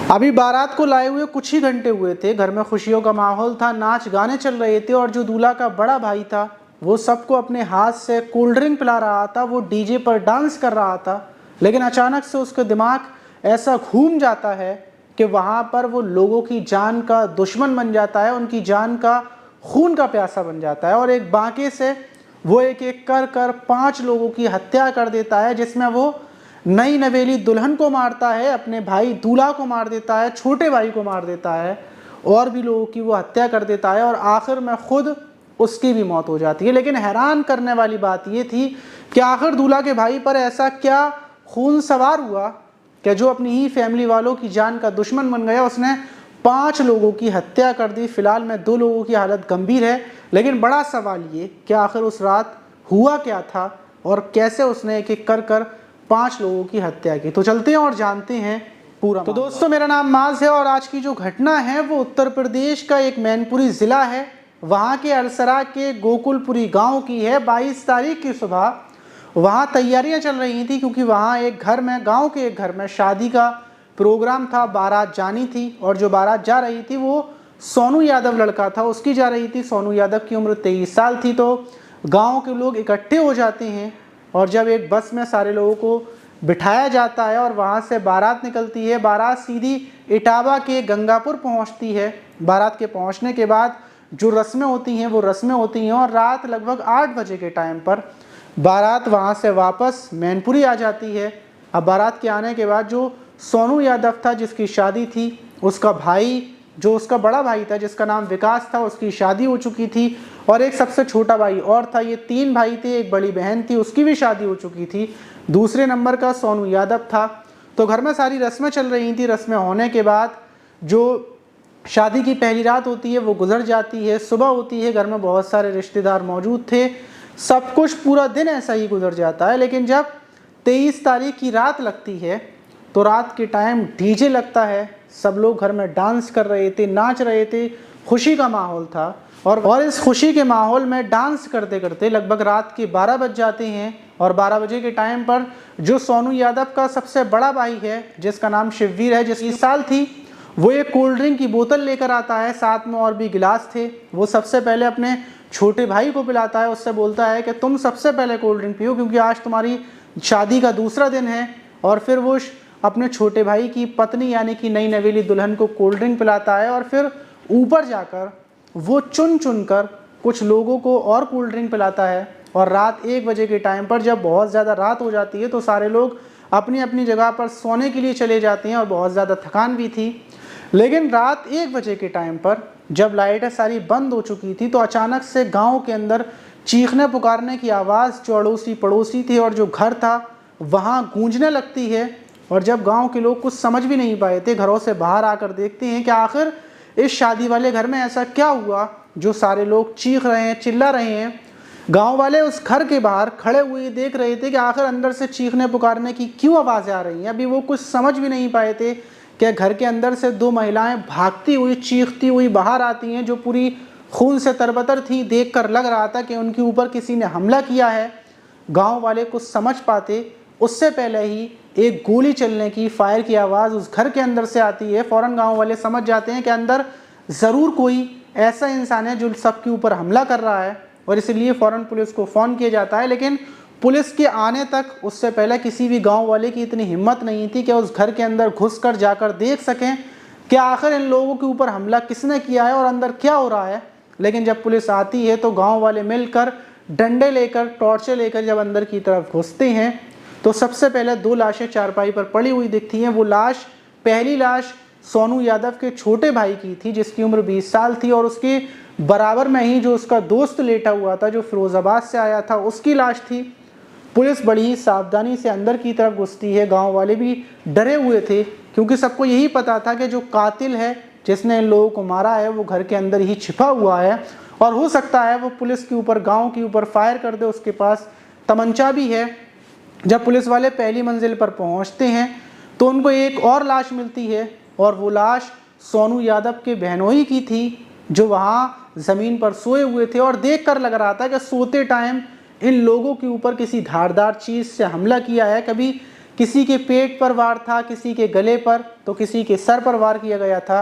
अभी बारात को लाए हुए कुछ ही घंटे हुए थे, घर में खुशियों का माहौल था, नाच गाने चल रहे थे और जो दूल्हा का बड़ा भाई था वो सबको अपने हाथ से कोल्ड ड्रिंक पिला रहा था, वो डीजे पर डांस कर रहा था। लेकिन अचानक से उसका दिमाग ऐसा घूम जाता है कि वहाँ पर वो लोगों की जान का दुश्मन बन जाता है, उनकी जान का खून का प्यासा बन जाता है और एक बांके से वो एक एक कर कर 5 लोगों की हत्या कर देता है, जिसमें वो नई नवेली दुल्हन को मारता है, अपने भाई दूल्हा को मार देता है, छोटे भाई को मार देता है और भी लोगों की वो हत्या कर देता है और आखिर में खुद उसकी भी मौत हो जाती है। लेकिन हैरान करने वाली बात ये थी कि आखिर दूल्हा के भाई पर ऐसा क्या खून सवार हुआ कि जो अपनी ही फैमिली वालों की जान का दुश्मन बन गया। उसने 5 लोगों की हत्या कर दी। फिलहाल में 2 लोगों की हालत गंभीर है, लेकिन बड़ा सवाल ये कि आखिर उस रात हुआ क्या था और कैसे उसने एक एक कर कर 5 लोगों की हत्या की। तो चलते हैं और जानते हैं पूरा। तो दोस्तों, मेरा नाम माज है और आज की जो घटना है वो उत्तर प्रदेश का एक मैनपुरी ज़िला है, वहाँ के अरसरा के गोकुलपुरी गांव की है। 22 तारीख की सुबह वहाँ तैयारियां चल रही थी, क्योंकि वहाँ एक घर में, गांव के एक घर में शादी का प्रोग्राम था, बारात जानी थी और जो बारात जा रही थी वो सोनू यादव लड़का था, उसकी जा रही थी। सोनू यादव की उम्र 23 साल थी। तो गाँव के लोग इकट्ठे हो जाते हैं और जब एक बस में सारे लोगों को बिठाया जाता है और वहाँ से बारात निकलती है, बारात सीधी इटावा के गंगापुर पहुँचती है। बारात के पहुँचने के बाद जो रस्में होती हैं वो रस्में होती हैं और रात लगभग 8 बजे के टाइम पर बारात वहाँ से वापस मैनपुरी आ जाती है। अब बारात के आने के बाद जो सोनू यादव था जिसकी शादी थी, उसका भाई, जो उसका बड़ा भाई था जिसका नाम विकास था, उसकी शादी हो चुकी थी और एक सबसे छोटा भाई और था। ये 3 भाई थे, एक बड़ी बहन थी, उसकी भी शादी हो चुकी थी। दूसरे नंबर का सोनू यादव था। तो घर में सारी रस्में चल रही थी। रस्में होने के बाद जो शादी की पहली रात होती है वो गुजर जाती है। सुबह होती है, घर में बहुत सारे रिश्तेदार मौजूद थे, सब कुछ पूरा दिन ऐसा ही गुजर जाता है। लेकिन जब 23 तारीख की रात लगती है तो रात के टाइम डीजे लगता है, सब लोग घर में डांस कर रहे थे, नाच रहे थे, खुशी का माहौल था और इस खुशी के माहौल में डांस करते करते लगभग रात के 12 बज जाते हैं। और 12 बजे के टाइम पर जो सोनू यादव का सबसे बड़ा भाई है जिसका नाम शिववीर है, जिसकी साल थी, वो एक कोल्ड ड्रिंक की बोतल लेकर आता है, साथ में और भी गिलास थे। वो सबसे पहले अपने छोटे भाई को पिलाता है, उससे बोलता है कि तुम सबसे पहले कोल्ड ड्रिंक पियो क्योंकि आज तुम्हारी शादी का दूसरा दिन है। और फिर वो अपने छोटे भाई की पत्नी यानी कि नई नवेली दुल्हन को कोल्ड ड्रिंक पिलाता है और फिर ऊपर जाकर वो चुन चुन कर कुछ लोगों को और कोल्ड ड्रिंक पिलाता है। और रात 1 बजे के टाइम पर जब बहुत ज़्यादा रात हो जाती है तो सारे लोग अपनी अपनी जगह पर सोने के लिए चले जाते हैं और बहुत ज़्यादा थकान भी थी। लेकिन रात 1 बजे के टाइम पर जब लाइटें सारी बंद हो चुकी थी तो अचानक से गांव के अंदर चीखने पुकारने की आवाज़ जो अड़ोसी पड़ोसी थे और जो घर था वहाँ गूंजने लगती है। और जब गांव के लोग कुछ समझ भी नहीं पाए थे, घरों से बाहर आकर देखते हैं कि आखिर इस शादी वाले घर में ऐसा क्या हुआ जो सारे लोग चीख रहे हैं, चिल्ला रहे हैं। गांव वाले उस घर के बाहर खड़े हुए देख रहे थे कि आखिर अंदर से चीखने पुकारने की क्यों आवाज़ें आ रही हैं। अभी वो कुछ समझ भी नहीं पाए थे कि घर के अंदर से 2 महिलाएं भागती हुई, चीखती हुई बाहर आती हैं, जो पूरी खून से तरबतर थी। देखकर लग रहा था कि उनके ऊपर किसी ने हमला किया है। गांव वाले कुछ समझ पाते उससे पहले ही एक गोली चलने की, फायर की आवाज़ उस घर के अंदर से आती है। फ़ौरन गांव वाले समझ जाते हैं कि अंदर ज़रूर कोई ऐसा इंसान है जो सबके ऊपर हमला कर रहा है और इसलिए फ़ौरन पुलिस को फ़ोन किया जाता है। लेकिन पुलिस के आने तक उससे पहले किसी भी गांव वाले की इतनी हिम्मत नहीं थी कि उस घर के अंदर घुसकर जाकर देख सकें कि आखिर इन लोगों के ऊपर हमला किसने किया है और अंदर क्या हो रहा है। लेकिन जब पुलिस आती है तो गांव वाले मिलकर डंडे लेकर, टॉर्चे लेकर जब अंदर की तरफ घुसते हैं तो सबसे पहले 2 लाशें चारपाई पर पड़ी हुई दिखती हैं। वो लाश, पहली लाश सोनू यादव के छोटे भाई की थी जिसकी उम्र 20 साल थी और उसके बराबर में ही जो उसका दोस्त लेटा हुआ था जो फिरोजाबाद से आया था, उसकी लाश थी। पुलिस बड़ी ही सावधानी से अंदर की तरफ घुसती है। गांव वाले भी डरे हुए थे क्योंकि सबको यही पता था कि जो कातिल है, जिसने इन लोगों को मारा है, वो घर के अंदर ही छिपा हुआ है और हो सकता है वो पुलिस के ऊपर, गांव के ऊपर फायर कर दे। उसके पास तमंचा भी है। जब पुलिस वाले पहली मंजिल पर पहुंचते हैं तो उनको एक और लाश मिलती है और वो लाश सोनू यादव के बहनोई की थी जो वहाँ ज़मीन पर सोए हुए थे और देखकर लग रहा था कि सोते टाइम इन लोगों के ऊपर किसी धारदार चीज़ से हमला किया है। कभी किसी के पेट पर वार था, किसी के गले पर, तो किसी के सर पर वार किया गया था।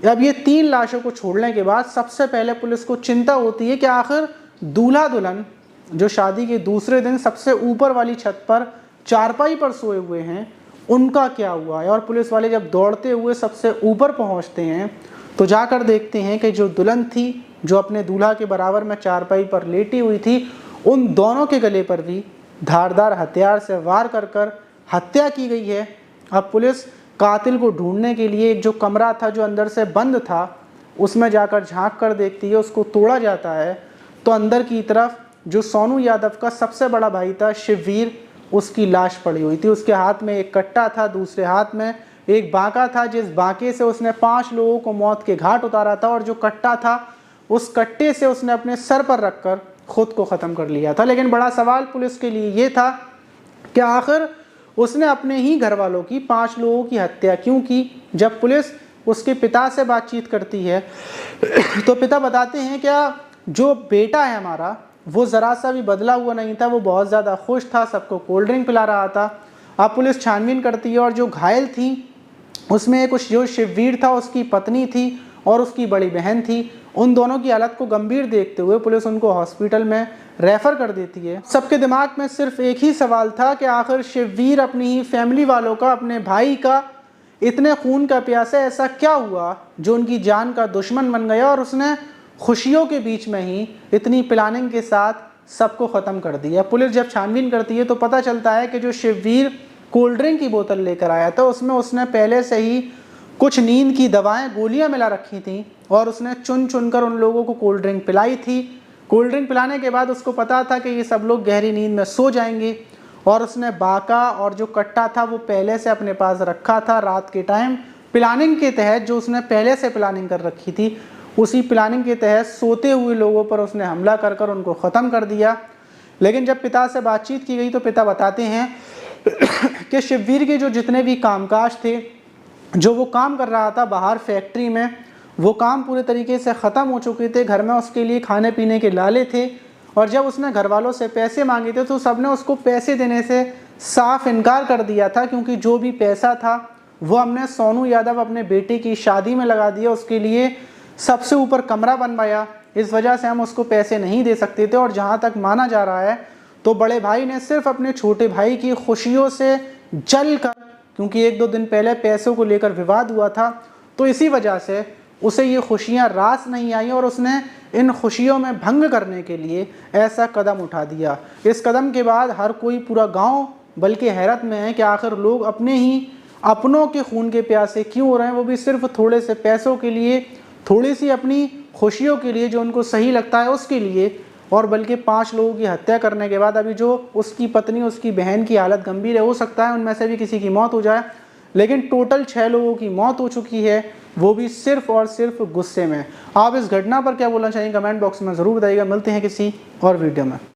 अब ये 3 लाशों को छोड़ने के बाद सबसे पहले पुलिस को चिंता होती है कि आखिर दूल्हा दुल्हन जो शादी के दूसरे दिन सबसे ऊपर वाली छत पर चारपाई पर सोए हुए हैं, उनका क्या हुआ है। और पुलिस वाले जब दौड़ते हुए सबसे ऊपर पहुंचते हैं तो जाकर देखते हैं कि जो दुल्हन थी, जो अपने दूल्हा के बराबर में चारपाई पर लेटी हुई थी, उन दोनों के गले पर भी धारदार हथियार से वार कर हत्या की गई है। अब पुलिस कातिल को ढूंढने के लिए एक जो कमरा था जो अंदर से बंद था, उसमें जाकर झांक कर देखती है। उसको तोड़ा जाता है तो अंदर की तरफ जो सोनू यादव का सबसे बड़ा भाई था शिववीर, उसकी लाश पड़ी हुई थी। उसके हाथ में एक कट्टा था, दूसरे हाथ में एक बांका था, जिस बांके से उसने 5 लोगों को मौत के घाट उतारा था। और जो कट्टा था, उस कट्टे से उसने अपने सर पर रखकर खुद को ख़त्म कर लिया था। लेकिन बड़ा सवाल पुलिस के लिए ये था कि आखिर उसने अपने ही घर वालों की 5 लोगों की हत्या क्यों की। जब पुलिस उसके पिता से बातचीत करती है तो पिता बताते हैं क्या जो बेटा है हमारा, वो ज़रा सा भी बदला हुआ नहीं था, वो बहुत ज़्यादा खुश था, सबको कोल्ड ड्रिंक पिला रहा था। अब पुलिस छानबीन करती है और जो घायल थी उसमें एक जो शिववीर था, उसकी पत्नी थी और उसकी बड़ी बहन थी। उन दोनों की हालत को गंभीर देखते हुए पुलिस उनको हॉस्पिटल में रेफ़र कर देती है। सबके दिमाग में सिर्फ एक ही सवाल था कि आखिर शिववीर अपनी ही फैमिली वालों का, अपने भाई का इतने खून का प्यासा ऐसा क्या हुआ जो उनकी जान का दुश्मन बन गया और उसने खुशियों के बीच में ही इतनी प्लानिंग के साथ सबको ख़त्म कर दिया। पुलिस जब छानबीन करती है तो पता चलता है कि जो शिववीर कोल्ड ड्रिंक की बोतल लेकर आया था, उसमें उसने पहले से ही कुछ नींद की दवाएं, गोलियां मिला रखी थी और उसने चुन चुन कर उन लोगों को कोल्ड ड्रिंक पिलाई थी। कोल्ड ड्रिंक पिलाने के बाद उसको पता था कि ये सब लोग गहरी नींद में सो जाएंगे और उसने बाका और जो कट्टा था वो पहले से अपने पास रखा था। रात के टाइम प्लानिंग के तहत, जो उसने पहले से प्लानिंग कर रखी थी, उसी प्लानिंग के तहत सोते हुए लोगों पर उसने हमला कर उनको ख़त्म कर दिया। लेकिन जब पिता से बातचीत की गई तो पिता बताते हैं कि शिववीर के जो जितने भी कामकाज थे, जो वो काम कर रहा था बाहर फैक्ट्री में, वो काम पूरे तरीके से ख़त्म हो चुके थे। घर में उसके लिए खाने पीने के लाले थे और जब उसने घर वालों से पैसे मांगे थे तो सबने उसको पैसे देने से साफ इनकार कर दिया था, क्योंकि जो भी पैसा था वो हमने सोनू यादव अपने बेटे की शादी में लगा दिया, उसके लिए सबसे ऊपर कमरा बनवाया, इस वजह से हम उसको पैसे नहीं दे सकते थे। और जहाँ तक माना जा रहा है तो बड़े भाई ने सिर्फ अपने छोटे भाई की खुशियों से जल कर, क्योंकि 1-2 दिन पहले पैसों को लेकर विवाद हुआ था, तो इसी वजह से उसे ये खुशियाँ रास नहीं आई और उसने इन खुशियों में भंग करने के लिए ऐसा कदम उठा दिया। इस कदम के बाद हर कोई, पूरा गाँव बल्कि हैरत में है कि आखिर लोग अपने ही अपनों के खून के प्यासे क्यों हो रहे हैं, वो भी सिर्फ थोड़े से पैसों के लिए, थोड़ी सी अपनी खुशियों के लिए, जो उनको सही लगता है उसके लिए। और बल्कि 5 लोगों की हत्या करने के बाद अभी जो उसकी पत्नी, उसकी बहन की हालत गंभीर है, हो सकता है उनमें से भी किसी की मौत हो जाए, लेकिन टोटल 6 लोगों की मौत हो चुकी है, वो भी सिर्फ और सिर्फ गुस्से में। आप इस घटना पर क्या बोलना चाहिए कमेंट बॉक्स में ज़रूर बताइएगा। मिलते हैं किसी और वीडियो में।